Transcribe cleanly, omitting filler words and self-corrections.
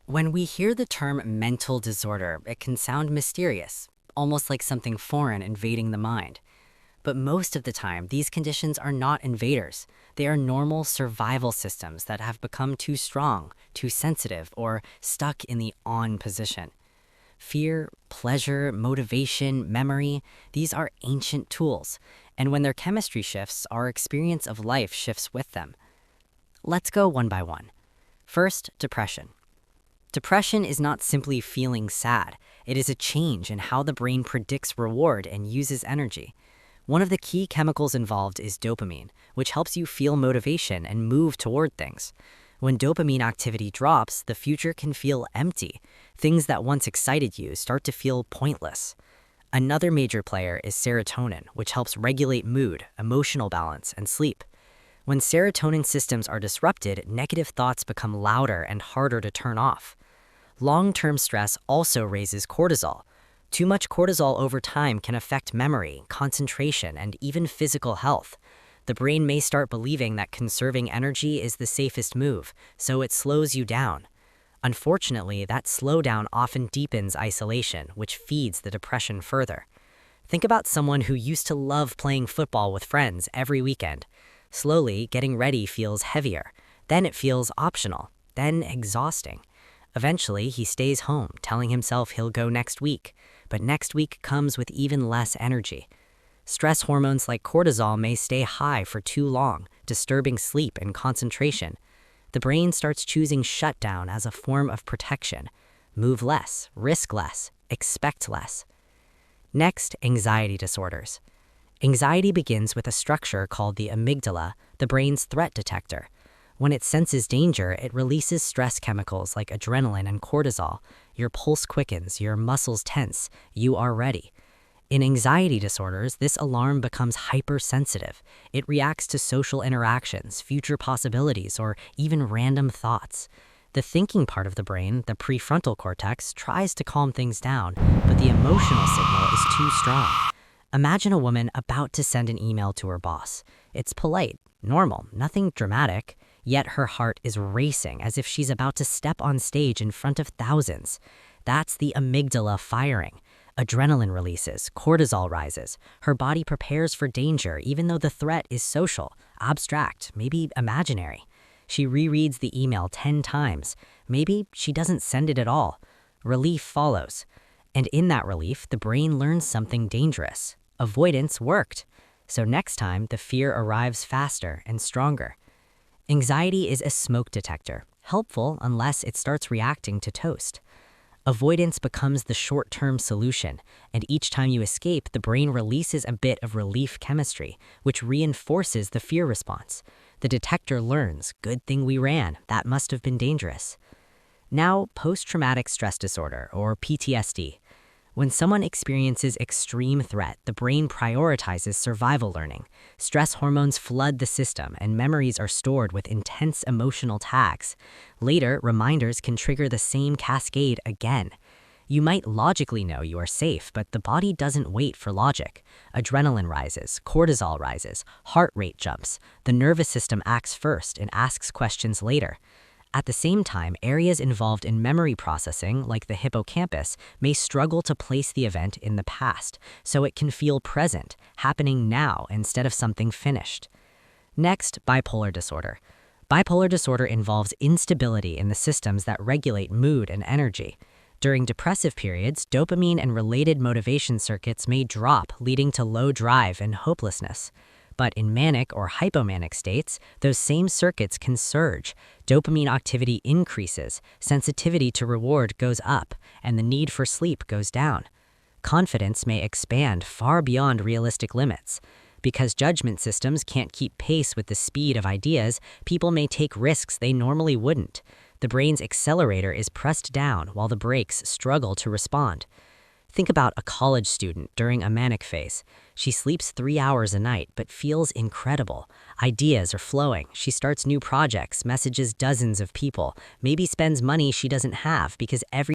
When we hear the term mental disorder, it can sound mysterious, almost like something foreign invading the mind. But most of the time, these conditions are not invaders. They are normal survival systems that have become too strong, too sensitive, or stuck in the on position. Fear, pleasure, motivation, memory, these are ancient tools. And when their chemistry shifts, our experience of life shifts with them. Let's go one by one. First, depression. Depression is not simply feeling sad. It is a change in how the brain predicts reward and uses energy. One of the key chemicals involved is dopamine, which helps you feel motivation and move toward things. When dopamine activity drops, the future can feel empty. Things that once excited you start to feel pointless. Another major player is serotonin, which helps regulate mood, emotional balance, and sleep. When serotonin systems are disrupted, negative thoughts become louder and harder to turn off. Long-term stress also raises cortisol. Too much cortisol over time can affect memory, concentration, and even physical health. The brain may start believing that conserving energy is the safest move, so it slows you down. Unfortunately, that slowdown often deepens isolation, which feeds the depression further. Think about someone who used to love playing football with friends every weekend. Slowly, getting ready feels heavier. Then it feels optional, then exhausting. Eventually, he stays home, telling himself he'll go next week, but next week comes with even less energy. Stress hormones like cortisol may stay high for too long, disturbing sleep and concentration. The brain starts choosing shutdown as a form of protection. Move less, risk less, expect less. Next, anxiety disorders. Anxiety begins with a structure called the amygdala, the brain's threat detector. When it senses danger, it releases stress chemicals like adrenaline and cortisol. Your pulse quickens, your muscles tense, you are ready. In anxiety disorders, this alarm becomes hypersensitive. It reacts to social interactions, future possibilities, or even random thoughts. The thinking part of the brain, the prefrontal cortex, tries to calm things down, but the emotional signal is too strong. Imagine a woman about to send an email to her boss. It's polite, normal, nothing dramatic. Yet her heart is racing as if she's about to step on stage in front of thousands. That's the amygdala firing. Adrenaline releases, cortisol rises. Her body prepares for danger even though the threat is social, abstract, maybe imaginary. She rereads the email 10 times. Maybe she doesn't send it at all. Relief follows. And in that relief, the brain learns something dangerous. Avoidance worked. So next time, the fear arrives faster and stronger. Anxiety is a smoke detector, helpful unless it starts reacting to toast. Avoidance becomes the short-term solution, and each time you escape, the brain releases a bit of relief chemistry, which reinforces the fear response. The detector learns, good thing we ran, that must have been dangerous. Now, post-traumatic stress disorder, or PTSD. When someone experiences extreme threat, the brain prioritizes survival learning. Stress hormones flood the system, and memories are stored with intense emotional tags. Later, reminders can trigger the same cascade again. You might logically know you are safe, but the body doesn't wait for logic. Adrenaline rises, cortisol rises, heart rate jumps. The nervous system acts first and asks questions later. At the same time, areas involved in memory processing, like the hippocampus, may struggle to place the event in the past, so it can feel present, happening now instead of something finished. Next, bipolar disorder. Bipolar disorder involves instability in the systems that regulate mood and energy. During depressive periods, dopamine and related motivation circuits may drop, leading to low drive and hopelessness. But in manic or hypomanic states, those same circuits can surge. Dopamine activity increases, sensitivity to reward goes up, and the need for sleep goes down. Confidence may expand far beyond realistic limits. Because judgment systems can't keep pace with the speed of ideas, people may take risks they normally wouldn't. The brain's accelerator is pressed down while the brakes struggle to respond. Think about a college student during a manic phase. She sleeps 3 hours a night but feels incredible. Ideas are flowing. She starts new projects, messages dozens of people, maybe spends money she doesn't have because every